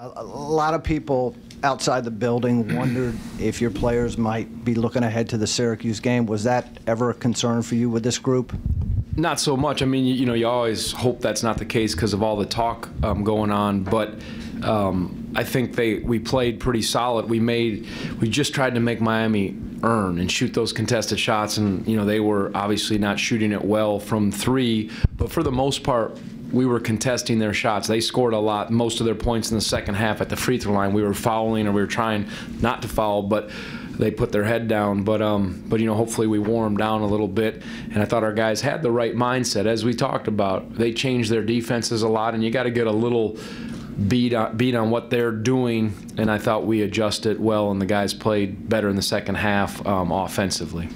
A lot of people outside the building wondered if your players might be looking ahead to the Syracuse game. Was that ever a concern for you with this group? Not so much. I mean, you always hope that's not the case because of all the talk going on. But I think we played pretty solid. We just tried to make Miami earn and shoot those contested shots, and they were obviously not shooting it well from three. But for the most part, we were contesting their shots. They scored a lot, most of their points in the second half at the free throw line. We were fouling, or we were trying not to foul, but they put their head down. But hopefully we wore them down a little bit. And I thought our guys had the right mindset, as we talked about. They changed their defenses a lot, and you got to get a little beat on what they're doing. And I thought we adjusted well, and the guys played better in the second half offensively.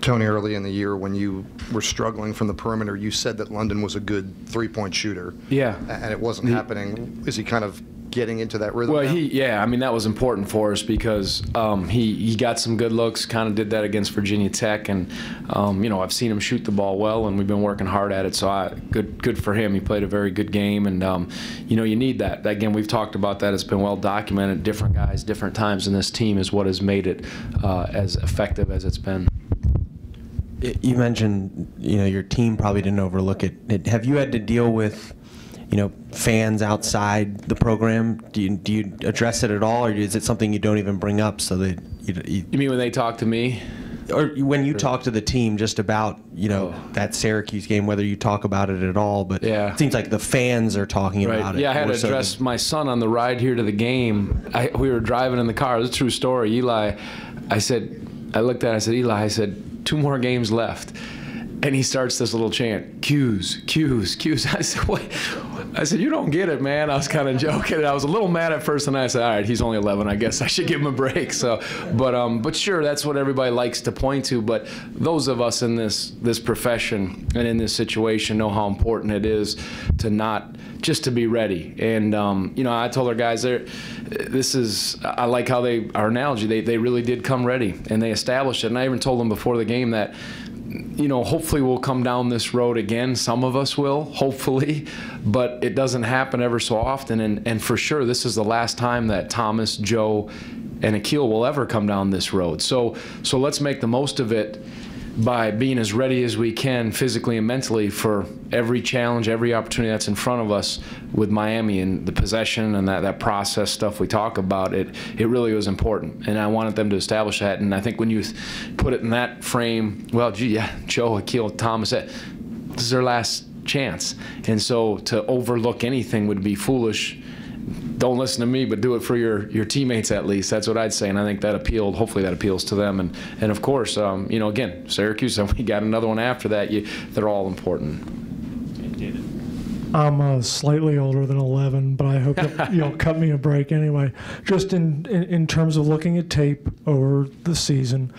Tony, early in the year when you were struggling from the perimeter, you said that London was a good three-point shooter. Yeah. And it wasn't happening. Is he kind of getting into that rhythm now? Yeah, I mean, that was important for us because he got some good looks, kind of did that against Virginia Tech, and I've seen him shoot the ball well, and we've been working hard at it, so good for him. He played a very good game, and you need that. Again, we've talked about that. It's been well documented. Different guys, different times in this team is what has made it as effective as it's been. You mentioned, your team probably didn't overlook it. Have you had to deal with, fans outside the program? Do you address it at all, or is it something you don't even bring up so that you mean when they talk to me? Or when you talk to the team just about, that Syracuse game, whether you talk about it at all, but yeah. It seems like the fans are talking about it. Yeah, I had to address my son on the ride here to the game. We were driving in the car. It's a true story. Eli, I looked at him, I said, Eli, I said, 2 more games left. And he starts this little chant, Q's, Q's, Q's. I said, what? I said, you don't get it, man. I was kind of joking. I was a little mad at first, and I said, all right, he's only 11. I guess I should give him a break. So, but sure, that's what everybody likes to point to. But those of us in this profession and in this situation know how important it is to not just to be ready. And I told our guys I like how our analogy. They really did come ready, and they established it. And I even told them before the game that, hopefully we'll come down this road again. Some of us will, hopefully, but it doesn't happen ever so often. And for sure, this is the last time that Thomas, Joe, and Akil will ever come down this road. So let's make the most of it by being as ready as we can physically and mentally for every challenge, every opportunity that's in front of us with Miami and the possession and that process stuff we talk about. It really was important, and I wanted them to establish that. And I think when you put it in that frame, well, gee, yeah, Joe, Akil, Thomas, this is their last chance. And so to overlook anything would be foolish. Don't listen to me, but do it for your teammates at least. That's what I'd say, and I think that appealed. Hopefully that appeals to them. And of course, again, Syracuse, and we got another one after that. They're all important. I'm slightly older than 11, but I hope that you'll cut me a break anyway. Just in terms of looking at tape over the season,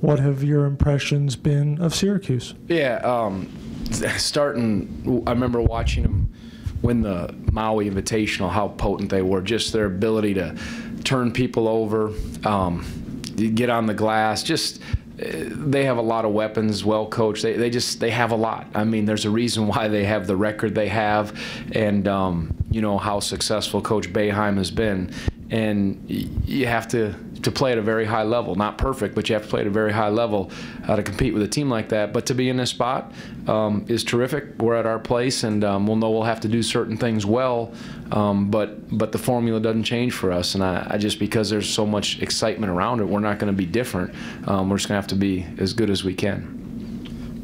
what have your impressions been of Syracuse? Yeah, I remember watching them win the Maui Invitational, how potent they were, just their ability to turn people over, get on the glass, they have a lot of weapons, well coached. They have a lot. I mean, there's a reason why they have the record they have, and how successful Coach Boeheim has been. And you have to play at a very high level. Not perfect, but you have to play at a very high level to compete with a team like that. But to be in this spot is terrific. We're at our place, and we'll know we'll have to do certain things well, but the formula doesn't change for us. And I just, because there's so much excitement around it, we're not going to be different. We're just going to have to be as good as we can.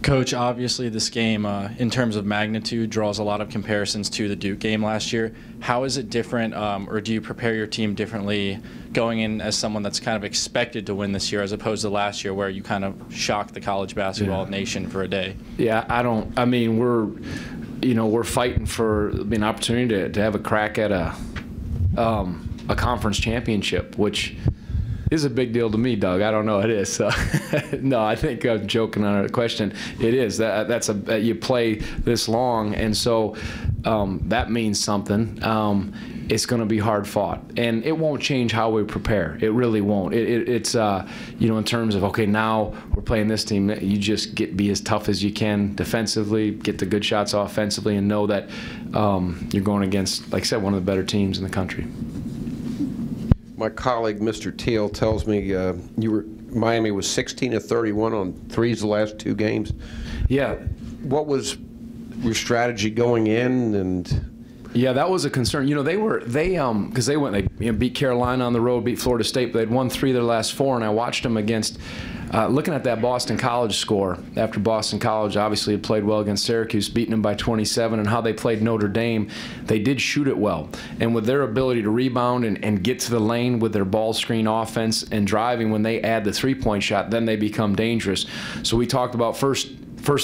Coach, obviously this game, in terms of magnitude, draws a lot of comparisons to the Duke game last year. How is it different, or do you prepare your team differently going in as someone that's kind of expected to win this year as opposed to last year where you kind of shocked the college basketball nation for a day? Yeah, I mean, we're fighting for an opportunity to have a crack at a conference championship, which is a big deal to me, Doug. I don't know. It is. No, I think I'm joking on a question. It is. You play this long, and so that means something. It's going to be hard fought, and it won't change how we prepare. It really won't. It's you know, in terms of, okay, now we're playing this team, you just be as tough as you can defensively, get the good shots offensively, and know that you're going against, like I said, one of the better teams in the country. My colleague, Mr. Teal, tells me Miami was 16 of 31 on threes the last 2 games. Yeah. What was your strategy going in? And yeah, that was a concern. You know, because they beat Carolina on the road, beat Florida State, but they'd won 3 of their last 4, and I watched them against, looking at that Boston College score, after Boston College obviously had played well against Syracuse, beating them by 27, and how they played Notre Dame, they did shoot it well. And with their ability to rebound and get to the lane with their ball screen offense and driving, when they add the three-point shot, then they become dangerous. So we talked about first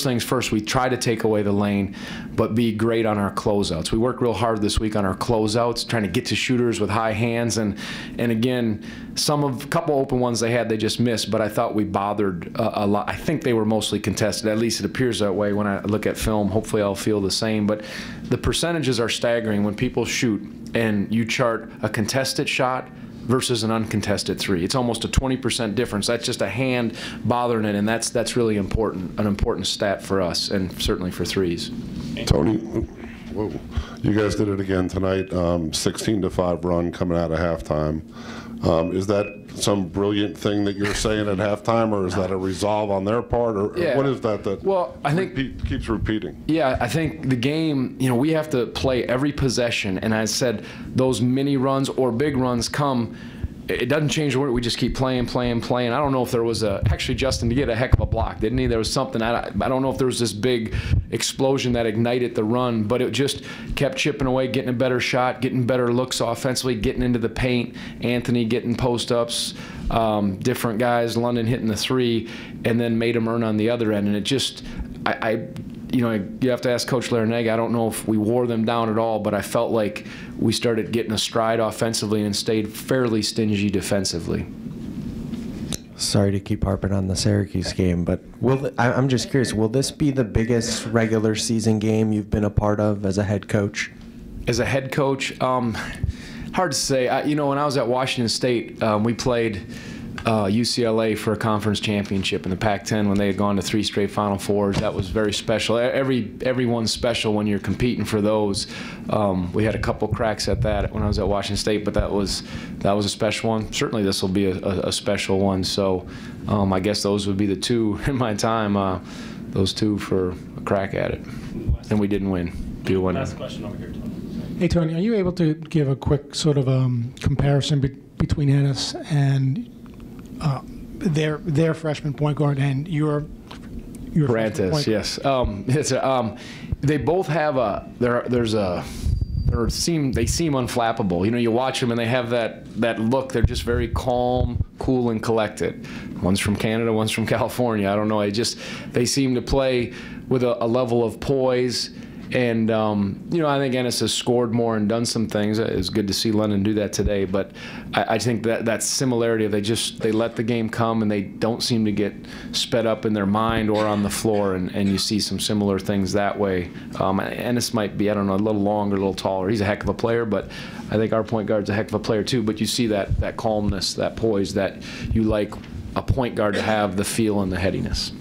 things first, we try to take away the lane, but be great on our closeouts. We worked real hard this week on our closeouts, trying to get to shooters with high hands, and again, a couple open ones they had, they just missed, but I thought we bothered a lot. I think they were mostly contested, at least it appears that way when I look at film. Hopefully I'll feel the same, but the percentages are staggering when people shoot and you chart a contested shot versus an uncontested 3. It's almost a 20% difference. That's just a hand bothering it, and that's really important, an important stat for us, and certainly for threes. Tony, whoa, you guys did it again tonight, 16-5 run coming out of halftime. Is that some brilliant thing that you're saying at halftime, or is that a resolve on their part, or yeah. What is that well, I think keeps repeating? Yeah, I think the game, you know, we have to play every possession, and I said those mini runs or big runs come, it doesn't change the word. We just keep playing. I don't know if there was actually Justin did get a heck of a block, didn't he? There was something, I don't know if there was this big explosion that ignited the run, but it just kept chipping away, getting a better shot, getting better looks offensively, getting into the paint, Anthony getting post-ups, different guys, London hitting the 3, and then made him earn on the other end. And it just, you know, you have to ask Coach Larinaga. I don't know if we wore them down at all, but I felt like we started getting a stride offensively and stayed fairly stingy defensively. Sorry to keep harping on the Syracuse game, but I'm just curious, will this be the biggest regular season game you've been a part of as a head coach? As a head coach, hard to say. You know, when I was at Washington State, we played UCLA for a conference championship in the Pac-10 when they had gone to 3 straight Final Fours. That was very special. Everyone's special when you're competing for those. We had a couple cracks at that when I was at Washington State, but that was a special one. Certainly this will be a special one. So I guess those would be the 2 in my time, those 2 for a crack at it. And we didn't win. Last question over here, Tony. Hey, Tony, are you able to give a quick sort of comparison between Ennis and their freshman point guard and your Parantes, yes. They both have they seem unflappable. You know, you watch them and they have that look. They're just very calm, cool, and collected. One's from Canada, one's from California. I don't know. They seem to play with a level of poise. And, you know, I think Ennis has scored more and done some things. It's good to see London do that today. But I think that similarity, they let the game come and they don't seem to get sped up in their mind or on the floor. And you see some similar things that way. Ennis might be, I don't know, a little longer, a little taller. He's a heck of a player, but I think our point guard's a heck of a player too. But you see that calmness, that poise that you like a point guard to have, the feel and the headiness.